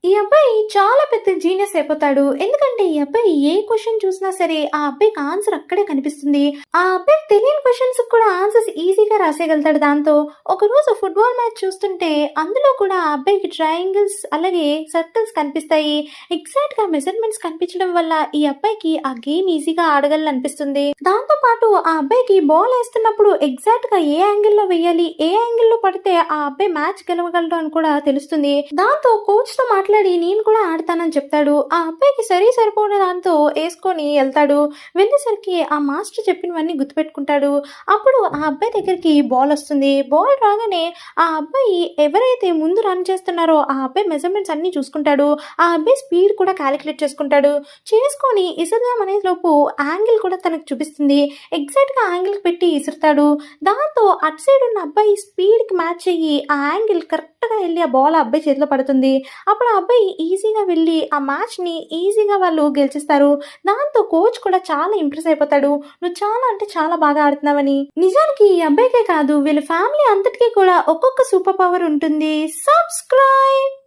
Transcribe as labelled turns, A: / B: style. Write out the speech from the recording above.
A: ఈ అబ్బాయి చాలా పెద్ద జీనియస్ అయిపోతాడు. ఎందుకంటే ఈ అబ్బాయి ఏ క్వెషన్ చూసినా సరే ఆ అబ్బాయికి ఆన్సర్ అక్కడే కనిపిస్తుంది. ఆ అబ్బాయికి తెలియని క్వెషన్స్ కూడా ఆన్సర్స్ ఈజీగా రాసేయగలుగుతాడు. దాంతో ఒకరోజు ఫుట్బాల్ మ్యాచ్ చూస్తుంటే అందులో కూడా ఆ అబ్బాయికి ట్రయాంగిల్స్ అలాగే సర్కిల్స్ కనిపిస్తాయి. ఎగ్జాక్ట్ గా మెజర్మెంట్స్ కనిపించడం వల్ల ఈ అబ్బాయికి ఆ గేమ్ ఈజీగా ఆడగలనిపిస్తుంది. దాంతో పాటు ఆ అబ్బాయికి బాల్ వేస్తున్నప్పుడు ఎగ్జాక్ట్ గా ఏ యాంగిల్ లో వేయాలి, ఏ యాంగిల్ లో పడితే ఆ అబ్బాయి మ్యాచ్ గెలవగలడు అని కూడా తెలుస్తుంది. దాంతో కోచ్ తో మాట్లాడి నేను కూడా ఆడతానని చెప్తాడు. ఆ అబ్బాయికి సరిపోయిన దాంతో వేసుకొని వెళ్తాడు. వెళ్ళేసరికి ఆ మాస్టర్ చెప్పినవన్నీ గుర్తుపెట్టుకుంటాడు. అప్పుడు ఆ అబ్బాయి దగ్గరికి బాల్ వస్తుంది. బాల్ రాగానే ఆ అబ్బాయి ఎవరైతే ముందు రన్ చేస్తున్నారో ఆ అబ్బాయి మెజర్మెంట్స్ అన్ని చూసుకుంటాడు. ఆ అబ్బాయి స్పీడ్ కూడా క్యాలిక్యులేట్ చేసుకొని ఇసురుదాం అనే లోపు యాంగిల్ కూడా తనకు చూపిస్తుంది. ఎగ్జాక్ట్ గా యాంగిల్ పెట్టి ఇసురుతాడు. దాంతో అటు సైడ్ ఉన్న అబ్బాయి స్పీడ్ కి మ్యాచ్ అయ్యి ఆ యాంగిల్ కరెక్ట్ గా వెళ్ళి ఆ బాల్ ఆ అబ్బాయి చేతిలో పడుతుంది. అప్పుడు ఆ అబ్బాయి ఈజీగా వెళ్ళి ఆ మ్యాచ్ ని ఈజీగా వాళ్ళు గెలిచిస్తారు. దాంతో కోచ్ కూడా చాలా ఇంప్రెస్ అయిపోతాడు. నువ్వు చాలా అంటే చాలా బాగా ఆడుతున్నావని. నిజానికి ఈ అబ్బాయికే కాదు వీళ్ళ ఫ్యామిలీ అంతటికీ కూడా ఒక్కొక్క సూపర్ పవర్ ఉంటుంది. సబ్స్క్రైబ్.